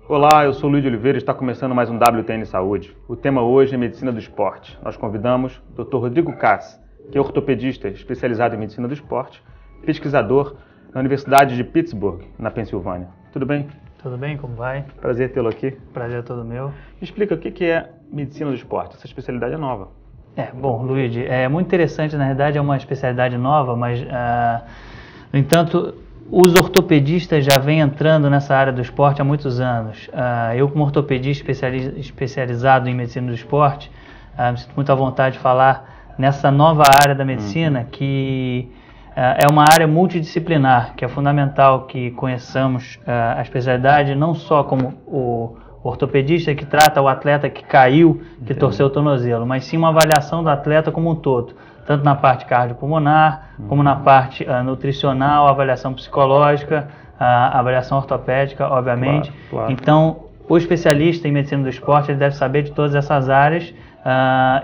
Olá, eu sou o Luiz de Oliveira e está começando mais um WTN Saúde. O tema hoje é Medicina do Esporte. Nós convidamos o Dr. Rodrigo Cass, que é ortopedista especializado em Medicina do Esporte, pesquisador na Universidade de Pittsburgh, na Pensilvânia. Tudo bem? Tudo bem, como vai? Prazer tê-lo aqui. Prazer é todo meu. Me explica o que é Medicina do Esporte. Essa especialidade é nova. Bom, Luiz, é muito interessante, na verdade é uma especialidade nova, mas, no entanto, os ortopedistas já vêm entrando nessa área do esporte há muitos anos. Eu, como ortopedista especializado em medicina do esporte, me sinto muito à vontade de falar nessa nova área da medicina, que é uma área multidisciplinar, que é fundamental que conheçamos a especialidade não só como o ortopedista que trata o atleta que caiu, que torceu o tornozelo, mas sim uma avaliação do atleta como um todo, tanto na parte cardiopulmonar, como na parte nutricional, avaliação psicológica, avaliação ortopédica, obviamente. Claro. Então, o especialista em medicina do esporte ele deve saber de todas essas áreas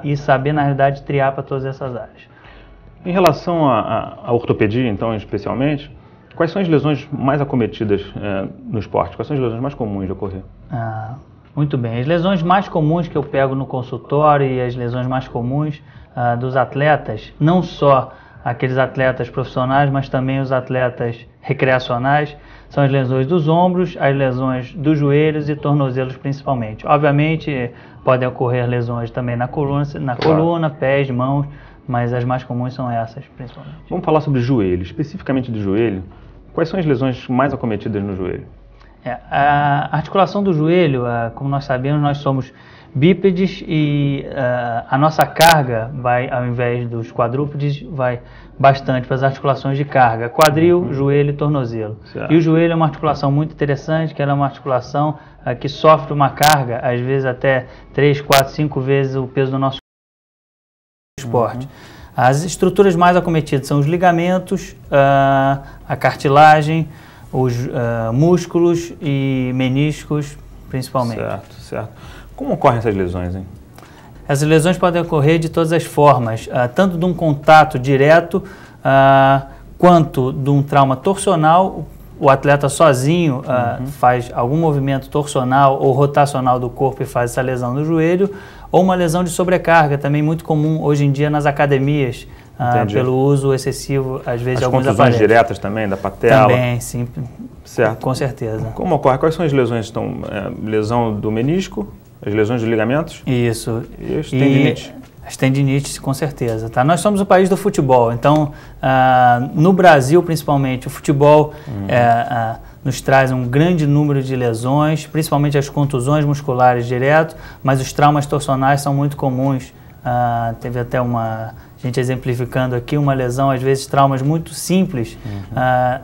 e saber, na realidade, triar para todas essas áreas. Em relação à ortopedia, então, especialmente, quais são as lesões mais acometidas no esporte? Quais são as lesões mais comuns de ocorrer? Muito bem. As lesões mais comuns que eu pego no consultório e as lesões mais comuns dos atletas, não só aqueles atletas profissionais, mas também os atletas recreacionais, são as lesões dos ombros, as lesões dos joelhos e tornozelos principalmente. Obviamente, podem ocorrer lesões também na coluna, pés, mãos, mas as mais comuns são essas, principalmente. Vamos falar sobre joelho, especificamente do joelho. Quais são as lesões mais acometidas no joelho? A articulação do joelho, como nós sabemos, nós somos bípedes e a nossa carga vai, ao invés dos quadrúpedes, vai bastante para as articulações de carga, quadril, joelho e tornozelo. Certo. E o joelho é uma articulação muito interessante, que ela é uma articulação que sofre uma carga, às vezes até 3, 4, 5 vezes o peso do nosso esporte. As estruturas mais acometidas são os ligamentos, a cartilagem, os músculos e meniscos, principalmente. Certo. Como ocorrem essas lesões, hein? Essas lesões podem ocorrer de todas as formas, tanto de um contato direto, quanto de um trauma torsional. O atleta sozinho faz algum movimento torsional ou rotacional do corpo e faz essa lesão no joelho, ou uma lesão de sobrecarga, também muito comum hoje em dia nas academias, pelo uso excessivo, às vezes, de alguns aparelhos. As contusões diretas também, da patela? Também, sim, certo. Com certeza. Como ocorre? Quais são as lesões? Então, lesão do menisco, as lesões dos ligamentos? Isso. E as tendinites? As tendinites, com certeza. Tá? Nós somos o país do futebol, então, no Brasil, principalmente, o futebol nos traz um grande número de lesões, principalmente as contusões musculares direto, mas os traumas torsionais são muito comuns. Teve até a gente exemplificando aqui, uma lesão, às vezes, traumas muito simples,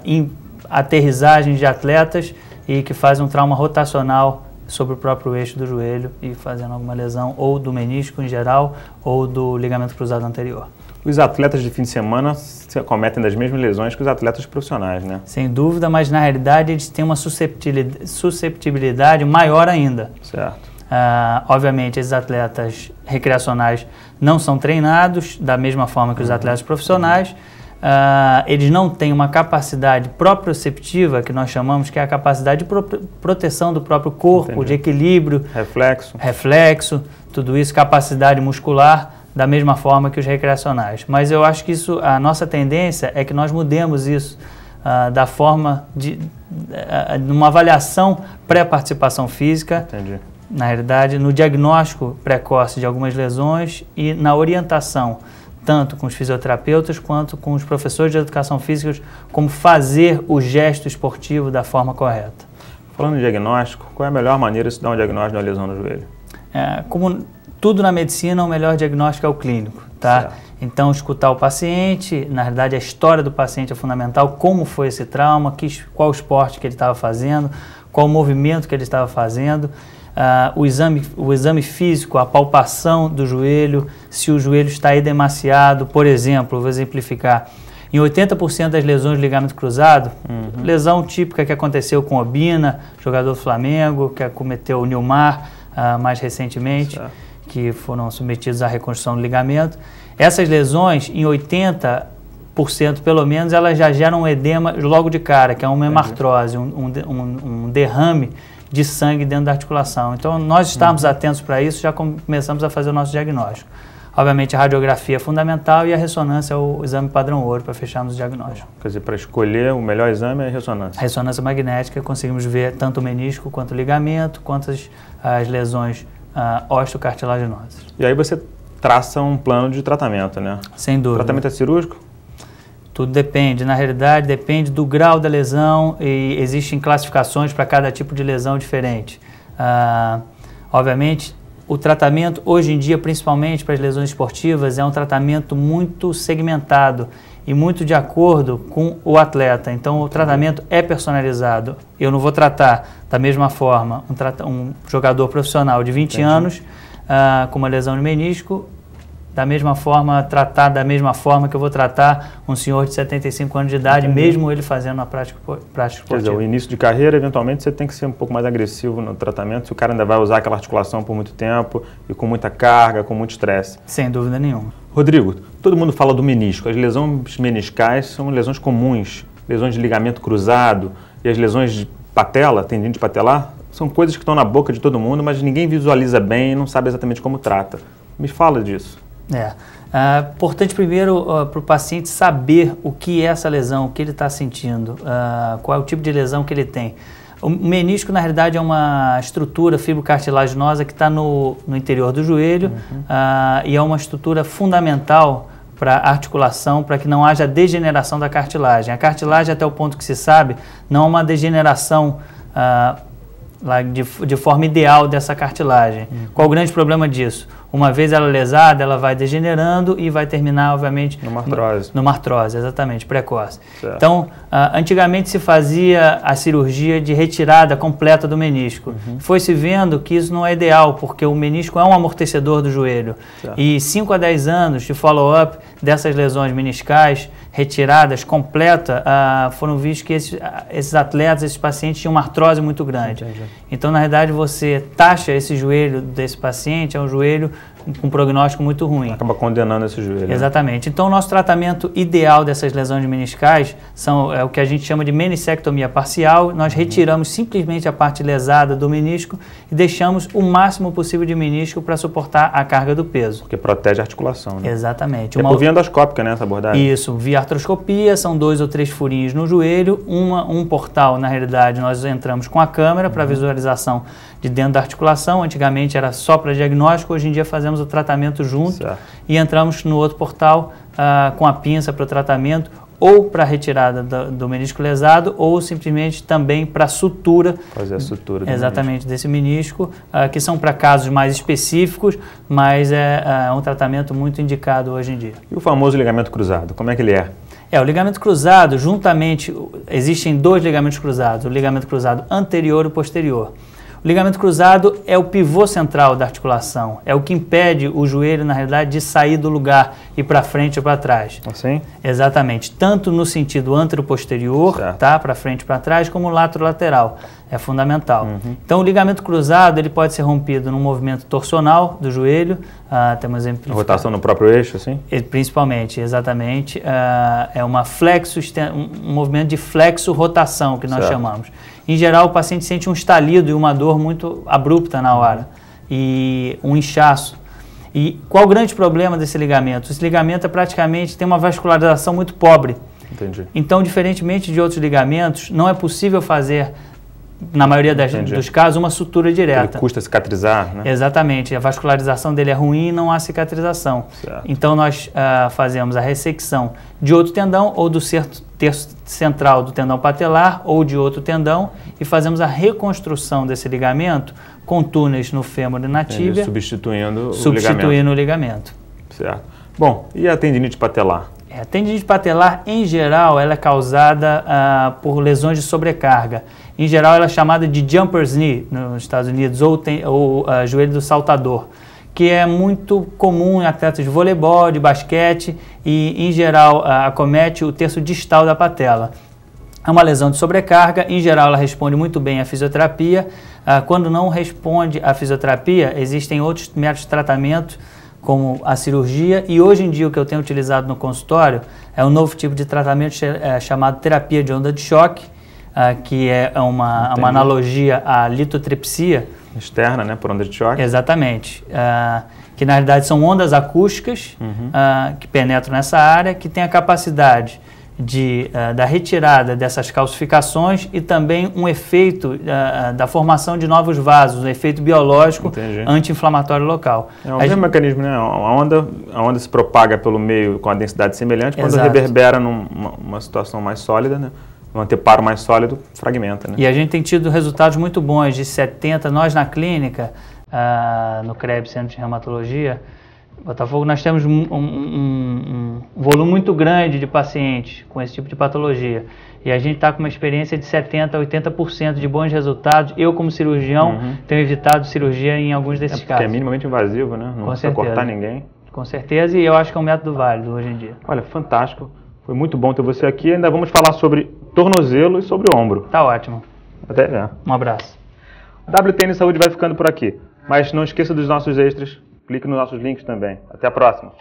em aterrissagens de atletas e que faz um trauma rotacional sobre o próprio eixo do joelho e fazendo alguma lesão ou do menisco em geral ou do ligamento cruzado anterior. Os atletas de fim de semana se acometem das mesmas lesões que os atletas profissionais, né? Sem dúvida, mas na realidade eles têm uma susceptibilidade maior ainda. Certo. Obviamente, esses atletas recreacionais não são treinados da mesma forma que os atletas profissionais. Eles não têm uma capacidade proprioceptiva, que nós chamamos, que é a capacidade de proteção do próprio corpo, Entendi. de equilíbrio, reflexo, tudo isso, capacidade muscular, da mesma forma que os recreacionais. Mas eu acho que a nossa tendência é que nós mudemos isso da forma de uma avaliação pré-participação física. Entendi. Na realidade, no diagnóstico precoce de algumas lesões e na orientação, tanto com os fisioterapeutas quanto com os professores de educação física, como fazer o gesto esportivo da forma correta. Falando em diagnóstico, qual é a melhor maneira de se dar um diagnóstico de uma lesão no joelho? Como tudo na medicina, o melhor diagnóstico é o clínico, tá? Certo. Então, escutar o paciente, na realidade, a história do paciente é fundamental, como foi esse trauma, qual esporte que ele estava fazendo, qual o movimento que ele estava fazendo, o exame físico, a palpação do joelho, se o joelho está edemaciado, por exemplo, vou exemplificar, em 80% das lesões de ligamento cruzado, lesão típica que aconteceu com Obina, jogador do Flamengo, que acometeu o Nilmar mais recentemente, certo, que foram submetidos à reconstrução do ligamento. Essas lesões, em 80% pelo menos, elas já geram um edema logo de cara, que é uma hemartrose, um derrame de sangue dentro da articulação. Então, nós estarmos atentos para isso, já começamos a fazer o nosso diagnóstico. Obviamente, a radiografia é fundamental e a ressonância é o exame padrão ouro para fecharmos o diagnóstico. Quer dizer, para escolher o melhor exame é a ressonância. A ressonância magnética, conseguimos ver tanto o menisco, quanto o ligamento, quanto as lesões osteocartilaginosas. E aí você traça um plano de tratamento, né? Sem dúvida. O tratamento é cirúrgico? Tudo depende, na realidade depende do grau da lesão e existem classificações para cada tipo de lesão diferente. Obviamente, o tratamento hoje em dia, principalmente para as lesões esportivas, é um tratamento muito segmentado e muito de acordo com o atleta. Então, o tratamento é personalizado. Eu não vou tratar da mesma forma um jogador profissional de 20 anos com uma lesão no menisco, da mesma forma, tratar da mesma forma que eu vou tratar um senhor de 75 anos de idade, mesmo ele fazendo a prática esportiva. Quer dizer, o início de carreira, eventualmente, você tem que ser um pouco mais agressivo no tratamento, se o cara ainda vai usar aquela articulação por muito tempo e com muita carga, com muito estresse. Sem dúvida nenhuma. Rodrigo, todo mundo fala do menisco. As lesões meniscais são lesões comuns, lesões de ligamento cruzado e as lesões de patela, tendinite patelar, são coisas que estão na boca de todo mundo, mas ninguém visualiza bem e não sabe exatamente como trata. Me fala disso. Importante primeiro para o paciente saber o que é essa lesão, o que ele está sentindo, qual é o tipo de lesão que ele tem. O menisco, na realidade, é uma estrutura fibrocartilaginosa que está no interior do joelho e é uma estrutura fundamental para a articulação, para que não haja degeneração da cartilagem. A cartilagem, até o ponto que se sabe, não é uma degeneração de forma ideal dessa cartilagem. Qual o grande problema disso? Uma vez ela lesada, ela vai degenerando e vai terminar, obviamente, numa artrose, exatamente, precoce. Certo. Então, antigamente se fazia a cirurgia de retirada completa do menisco. Foi-se vendo que isso não é ideal, porque o menisco é um amortecedor do joelho. Certo. E 5 a 10 anos de follow-up dessas lesões meniscais retiradas completa, foram vistos que esses atletas, esses pacientes tinham uma artrose muito grande. Entendi. Então, na realidade, você taxa esse joelho desse paciente, é um joelho com um prognóstico muito ruim. Acaba condenando esse joelho. Exatamente. Então, o nosso tratamento ideal dessas lesões meniscais é o que a gente chama de meniscectomia parcial. Nós retiramos simplesmente a parte lesada do menisco e deixamos o máximo possível de menisco para suportar a carga do peso. Porque protege a articulação, né? Exatamente. É por via endoscópica, né, essa abordagem? Isso, via artroscopia, são 2 ou 3 furinhos no joelho, um portal, na realidade, nós entramos com a câmera para visualização de dentro da articulação. Antigamente era só para diagnóstico, hoje em dia fazemos o tratamento junto. Certo. E entramos no outro portal com a pinça para o tratamento, ou para retirada do menisco lesado, ou simplesmente também para sutura. Fazer a sutura do exatamente menisco. Desse menisco, que são para casos mais específicos, mas é um tratamento muito indicado hoje em dia. E o famoso ligamento cruzado, como é que ele é? O ligamento cruzado, juntamente, existem 2 ligamentos cruzados, o ligamento cruzado anterior e posterior. O ligamento cruzado é o pivô central da articulação, é o que impede o joelho, na realidade, de sair do lugar e para frente ou para trás. Assim? Exatamente, tanto no sentido antero-posterior, tá, para frente e para trás, como lateral. É fundamental. Então, o ligamento cruzado ele pode ser rompido num movimento torsional do joelho. Temos exemplo. Rotação no próprio eixo, assim? Principalmente, exatamente. É um movimento de flexo-rotação que nós chamamos. Em geral, o paciente sente um estalido e uma dor muito abrupta na hora, e um inchaço. E qual o grande problema desse ligamento? Esse ligamento tem uma vascularização muito pobre. Entendi. Então, diferentemente de outros ligamentos, não é possível fazer, na maioria dos casos, uma sutura direta. Ele custa cicatrizar, né? Exatamente. A vascularização dele é ruim e não há cicatrização. Certo. Então, nós fazemos a ressecção de outro tendão ou do terço central do tendão patelar ou de outro tendão e fazemos a reconstrução desse ligamento com túneis no fêmur e na tíbia. Substituindo o ligamento. Certo. Bom, e a tendinite patelar? A tendinite patelar, em geral, ela é causada por lesões de sobrecarga. Em geral, ela é chamada de jumper's knee nos Estados Unidos, ou joelho do saltador, que é muito comum em atletas de voleibol, de basquete e, em geral, acomete o terço distal da patela. É uma lesão de sobrecarga, em geral ela responde muito bem à fisioterapia. Quando não responde à fisioterapia, existem outros métodos de tratamento, como a cirurgia, e hoje em dia o que eu tenho utilizado no consultório é um novo tipo de tratamento chamado terapia de onda de choque, que é uma analogia à litotripsia. Externa, né, por ondas de choque. Exatamente. Que na realidade são ondas acústicas que penetram nessa área, que tem a capacidade da retirada dessas calcificações e também um efeito da formação de novos vasos, um efeito biológico anti-inflamatório local. É o mesmo mecanismo, né? A onda se propaga pelo meio com a densidade semelhante, quando Exato. reverbera numa situação mais sólida, né? Um anteparo mais sólido, fragmenta, né? E a gente tem tido resultados muito bons, de 70%. Nós na clínica, no CREB, Centro de Reumatologia, Botafogo, nós temos um volume muito grande de pacientes com esse tipo de patologia. E a gente está com uma experiência de 70% a 80% de bons resultados. Eu, como cirurgião, tenho evitado cirurgia em alguns desses casos. Porque é minimamente invasivo, né? Não precisa cortar ninguém. Com certeza, e eu acho que é um método válido hoje em dia. Olha, fantástico. Foi muito bom ter você aqui. Ainda vamos falar sobre tornozelo e sobre ombro. Tá ótimo. Até já. Um abraço. WTN Saúde vai ficando por aqui. Mas não esqueça dos nossos extras. Clique nos nossos links também. Até a próxima.